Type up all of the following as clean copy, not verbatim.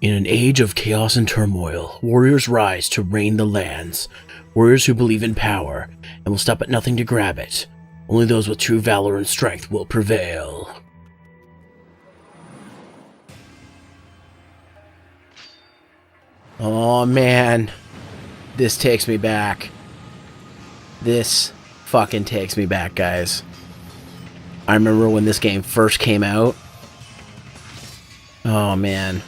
In an age of chaos and turmoil, warriors rise to reign the lands. Warriors who believe in power and will stop at nothing to grab it. Only those with true valor and strength will prevail. Oh man, this takes me back. This fucking takes me back, guys. I remember when this game first came out. Oh man.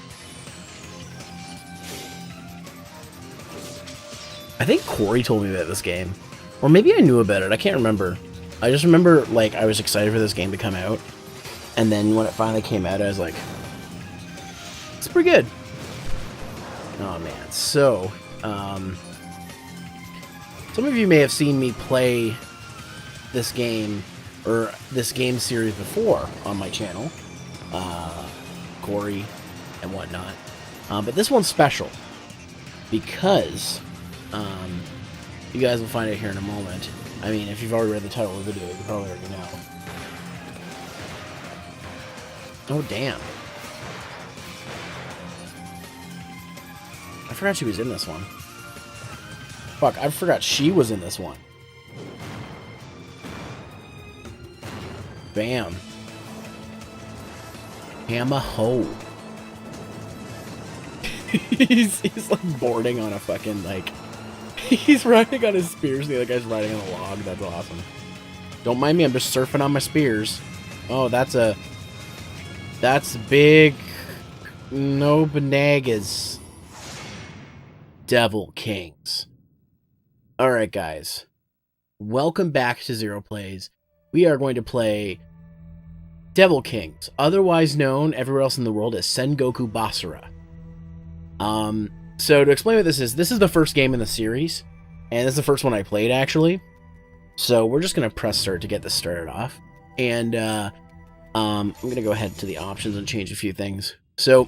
I think Corey told me about this game. Or maybe I knew about it, I can't remember. I just remember, like, I was excited for this game to come out. And then when it finally came out, I was like, it's pretty good. Oh man, so, some of you may have seen me play this game, or this game series before on my channel. Corey and whatnot. But this one's special. Because, you guys will find it here in a moment. I mean, if you've already read the title of the video, you probably already know. Oh, damn. I forgot she was in this one. Fuck, I forgot she was in this one. Bam. Hammer ho. he's like boarding on a fucking, like... He's riding on his spears, the other guy's riding on a log. That's awesome. Don't mind me, I'm just surfing on my spears. Oh, that's big... Nobunaga's Devil Kings. Alright, guys. Welcome back to Zero Plays. We are going to play Devil Kings, otherwise known everywhere else in the world as Sengoku Basara. So to explain what this is the first game in the series, and this is the first one I played, actually. So we're just going to press start to get this started off. And I'm going to go ahead to the options and change a few things. So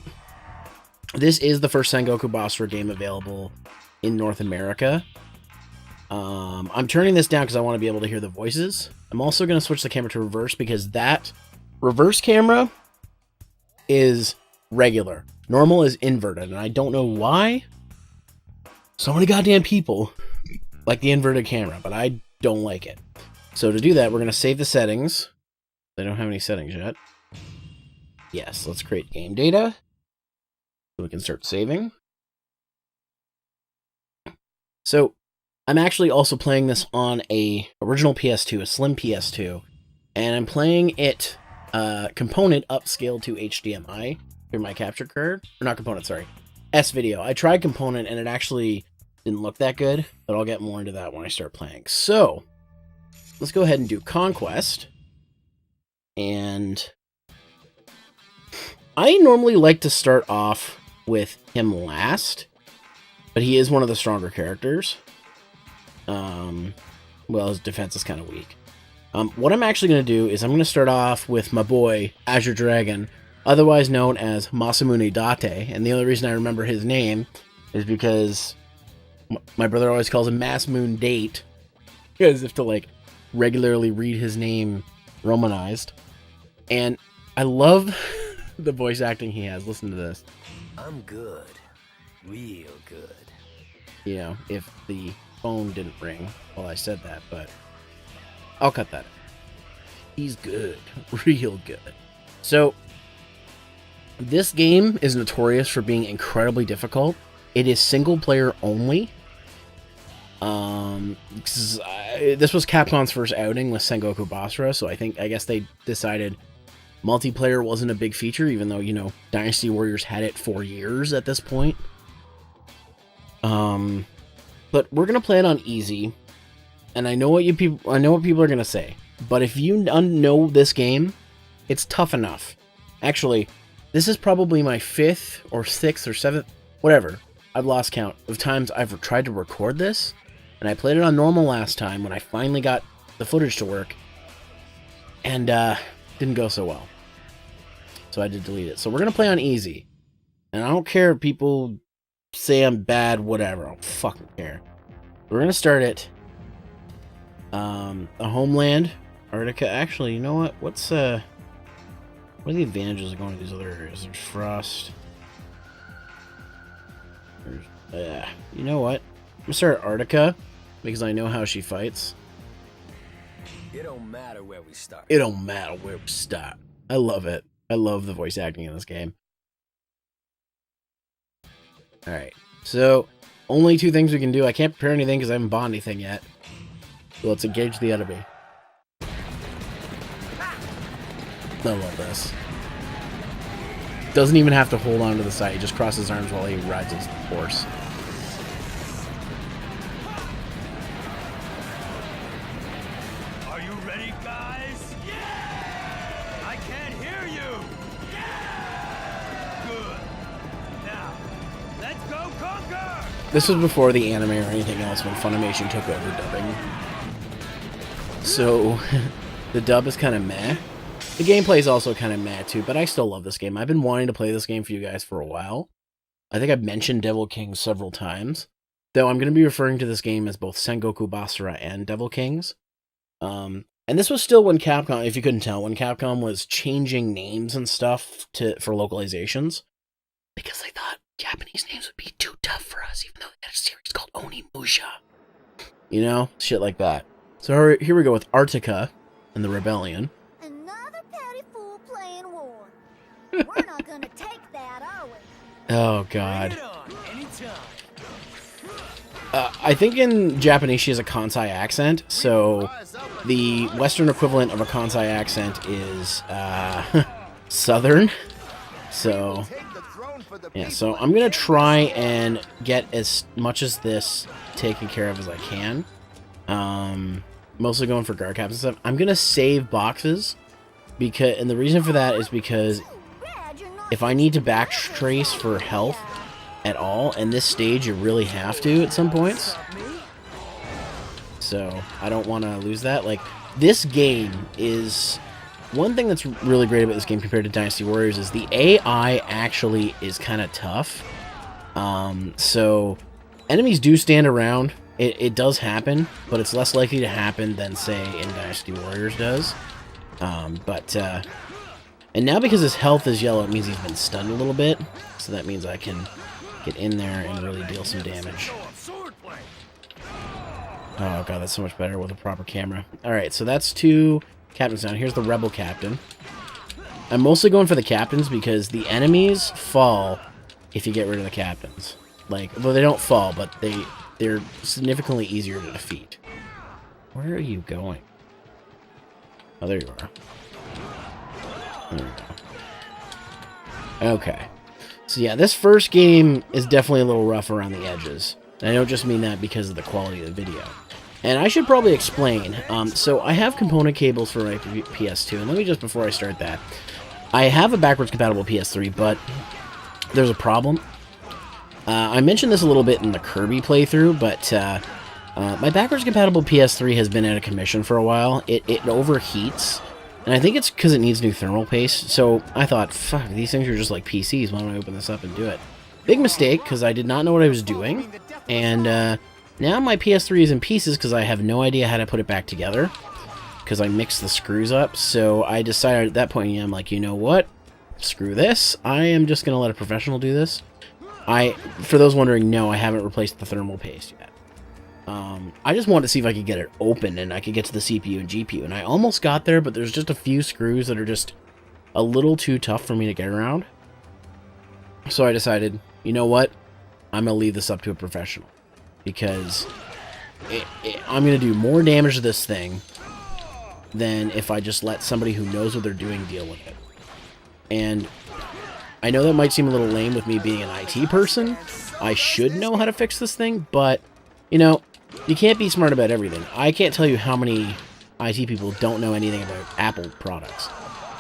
this is the first Sengoku Basara game available in North America. I'm turning this down because I want to be able to hear the voices. I'm also going to switch the camera to reverse because that reverse camera is regular. Normal is inverted, and I don't know why so many goddamn people like the inverted camera, but I don't like it. So to do that, we're going to save the settings. I don't have any settings yet. Yes, let's create game data so we can start saving. So I'm actually also playing this on a original PS2, a slim PS2, and I'm playing it component upscaled to HDMI. Through my capture card, or not component, sorry, S-Video. I tried component and it actually didn't look that good, but I'll get more into that when I start playing. So let's go ahead and do Conquest. And I normally like to start off with him last, but he is one of the stronger characters. Well, his defense is kind of weak. What I'm actually going to do is I'm going to start off with my boy, Azure Dragon, otherwise known as Masamune Date, and the only reason I remember his name is because my brother always calls him Mass Moon Date, as if to, like, regularly read his name romanized. And I love the voice acting he has. Listen to this. I'm good. Real good. You know, if the phone didn't ring while I said that, but I'll cut that. He's good. Real good. So this game is notorious for being incredibly difficult. It is single player only. This was Capcom's first outing with Sengoku Basara, so I guess they decided multiplayer wasn't a big feature, even though, you know, Dynasty Warriors had it for years at this point. But we're gonna play it on easy, and I know what people are gonna say. But if you know this game, it's tough enough. Actually, this is probably my 5th or 6th or 7th, whatever, I've lost count of times I've tried to record this, and I played it on normal last time when I finally got the footage to work, and didn't go so well. So I did delete it. So we're going to play on easy, and I don't care if people say I'm bad, whatever, I don't fucking care. We're going to start it, a homeland, Arctica. Actually, you know what, what are the advantages of going to these other areas? There's frost. You know what? I'm gonna start Artica because I know how she fights. It don't matter where we start. It don't matter where we start. I love it. I love the voice acting in this game. Alright, so only 2 things we can do. I can't prepare anything because I haven't bought anything yet. So let's engage the enemy. I love this. Doesn't even have to hold on to the side. He just crosses his arms while he rides his horse. Are you ready, guys? Yeah! I can't hear you! Yeah! Good. Now, let's go conquer! This was before the anime or anything else when Funimation took over dubbing. So, the dub is kind of meh. The gameplay is also kind of meh too, but I still love this game. I've been wanting to play this game for you guys for a while. I think I've mentioned Devil Kings several times, though I'm going to be referring to this game as both Sengoku Basara and Devil Kings. And this was still when Capcom, if you couldn't tell, when Capcom was changing names and stuff for localizations, because they thought Japanese names would be too tough for us, even though they had a series called Onimusha. You know, shit like that. So here we go with Artica and the Rebellion. We're not gonna take that, are we? Oh, God. I think in Japanese she has a Kansai accent, so the Western equivalent of a Kansai accent is Southern. So, yeah, so I'm going to try and get as much as this taken care of as I can. Mostly going for guard caps and stuff. I'm going to save boxes, and the reason for that is because if I need to backtrace for health at all, in this stage you really have to at some points. So I don't want to lose that. Like, this game is... One thing that's really great about this game compared to Dynasty Warriors is the AI actually is kind of tough. So enemies do stand around. It does happen, but it's less likely to happen than, say, in Dynasty Warriors does. And now because his health is yellow, it means he's been stunned a little bit. So that means I can get in there and really deal some damage. Oh god, that's so much better with a proper camera. Alright, so that's 2 captains down. Here's the Rebel Captain. I'm mostly going for the captains because the enemies fall if you get rid of the captains. Like, well, they don't fall, but they're significantly easier to defeat. Where are you going? Oh, there you are. There we go. Okay. So yeah, this first game is definitely a little rough around the edges. And I don't just mean that because of the quality of the video. And I should probably explain. So I have component cables for my PS2, and let me just, before I start that, I have a backwards compatible PS3, but there's a problem. I mentioned this a little bit in the Kirby playthrough, but my backwards compatible PS3 has been out of commission for a while. It overheats. And I think it's because it needs new thermal paste. So I thought, fuck, these things are just like PCs. Why don't I open this up and do it? Big mistake, because I did not know what I was doing. And now my PS3 is in pieces because I have no idea how to put it back together. Because I mixed the screws up. So I decided at that point, I'm like, you know what? Screw this. I am just going to let a professional do this. For those wondering, no, I haven't replaced the thermal paste yet. I just wanted to see if I could get it open and I could get to the CPU and GPU, and I almost got there, but there's just a few screws that are just a little too tough for me to get around. So I decided, you know what? I'm going to leave this up to a professional, because I'm going to do more damage to this thing than if I just let somebody who knows what they're doing deal with it. And I know that might seem a little lame with me being an IT person. I should know how to fix this thing, but, you know, you can't be smart about everything. I can't tell you how many IT people don't know anything about Apple products.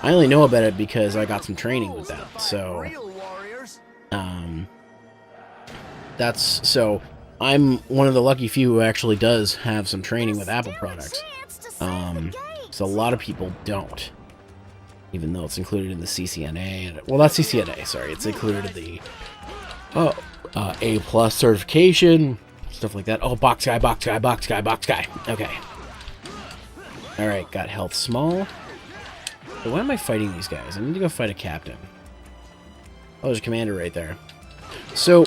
I only know about it because I got some training with that. So, so I'm one of the lucky few who actually does have some training with Apple products. So a lot of people don't, even though it's included in the CCNA. Well, not CCNA, sorry. It's included in the A+ certification. Stuff like that. Oh, box guy, box guy, box guy, box guy. Okay. Alright, got health small. But why am I fighting these guys? I need to go fight a captain. Oh, there's a commander right there. So,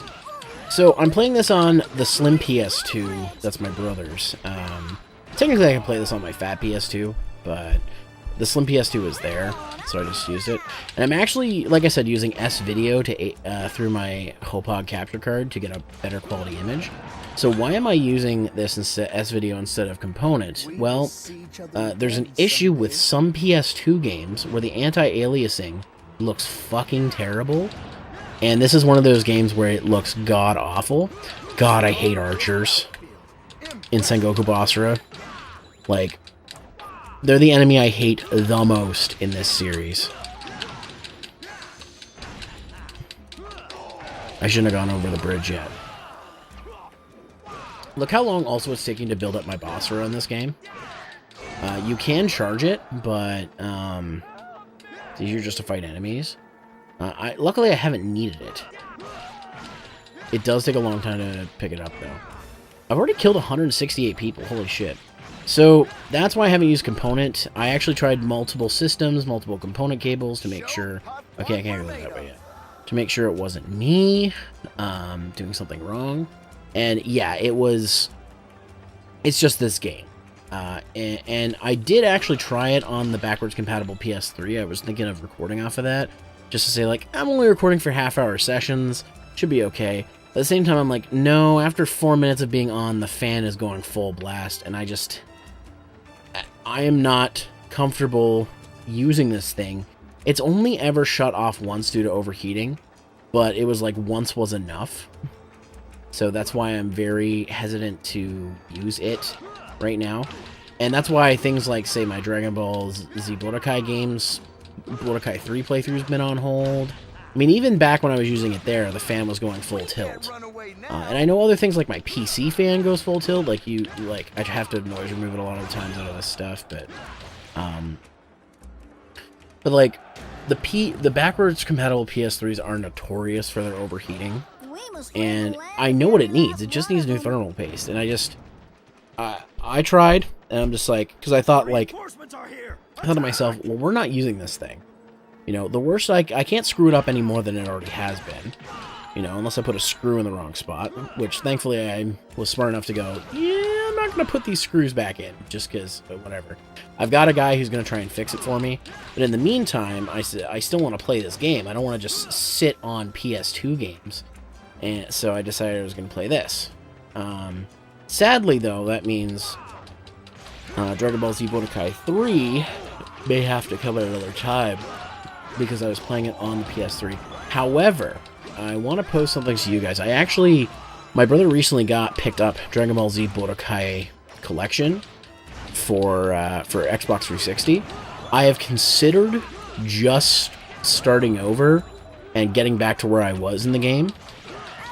So I'm playing this on the slim PS2. That's my brother's. Technically, I can play this on my fat PS2, but the slim PS2 is there, so I just used it. And I'm actually, like I said, using S-Video to through my HoPod capture card to get a better quality image. So why am I using this instead S-Video instead of Component? Well, there's an issue with some PS2 games where the anti-aliasing looks fucking terrible. And this is one of those games where it looks god-awful. God, I hate archers in Sengoku Basara. Like, they're the enemy I hate the most in this series. I shouldn't have gone over the bridge yet. Look how long also it's taking to build up my Basara in this game. You can charge it, but it's easier just to fight enemies. Luckily, I haven't needed it. It does take a long time to pick it up, though. I've already killed 168 people. Holy shit. So, that's why I haven't used Component. I actually tried multiple systems, multiple component cables to make sure... Okay, I can't go that way yet. To make sure it wasn't me doing something wrong. And, yeah, it was... It's just this game. And I did actually try it on the backwards compatible PS3. I was thinking of recording off of that. Just to say, like, I'm only recording for half-hour sessions. Should be okay. At the same time, I'm like, no, after 4 minutes of being on, the fan is going full blast. And I am not comfortable using this thing. It's only ever shut off once due to overheating. But it was like, once was enough. So that's why I'm very hesitant to use it right now. And that's why things like, say, my Dragon Ball Z Budokai games... Budokai 3 playthrough's been on hold. I mean, even back when I was using it there, the fan was going full tilt. And I know other things like my PC fan goes full tilt. Like, I have to noise remove it a lot of the times out of this stuff, but like, the backwards compatible PS3s are notorious for their overheating. And I know what it needs. It just needs new thermal paste. And I tried, and I'm just like, because I thought, like, I thought to myself, well, we're not using this thing. You know, the worst, I can't screw it up any more than it already has been. You know, unless I put a screw in the wrong spot, which thankfully I was smart enough to go, yeah, I'm not going to put these screws back in, just because, whatever. I've got a guy who's going to try and fix it for me, but in the meantime, I still want to play this game. I don't want to just sit on PS2 games, and so I decided I was going to play this. Sadly, though, that means Dragon Ball Z Budokai 3 may have to come at another time, because I was playing it on the PS3. However, I want to post something to you guys. My brother recently picked up Dragon Ball Z Budokai Collection for Xbox 360. I have considered just starting over and getting back to where I was in the game,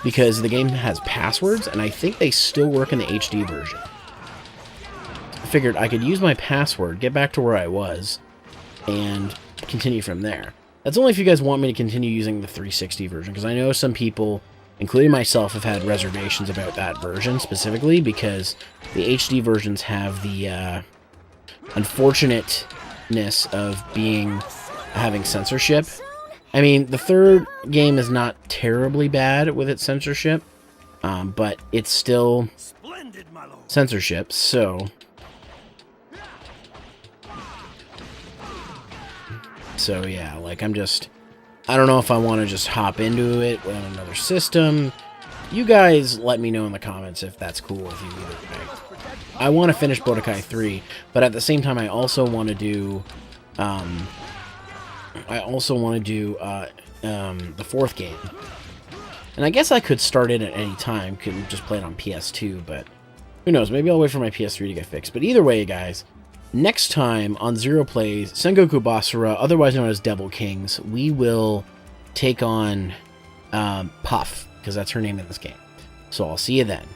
because the game has passwords, and I think they still work in the HD version. I figured I could use my password, get back to where I was, and continue from there. That's only if you guys want me to continue using the 360 version, because I know some people, including myself, have had reservations about that version specifically, because the HD versions have the unfortunateness of having censorship. I mean, the third game is not terribly bad with its censorship, but it's still censorship, so... So yeah, like, I don't know if I want to just hop into it with another system. You guys let me know in the comments if that's cool with you either way. I want to finish Budokai 3, but at the same time I also want to do the fourth game. And I guess I could start it at any time, could just play it on PS2, but who knows, maybe I'll wait for my PS3 to get fixed. But either way, guys, next time on Zero Plays Sengoku Basara, otherwise known as Devil Kings, we will take on Puff, because that's her name in this game. So I'll see you then.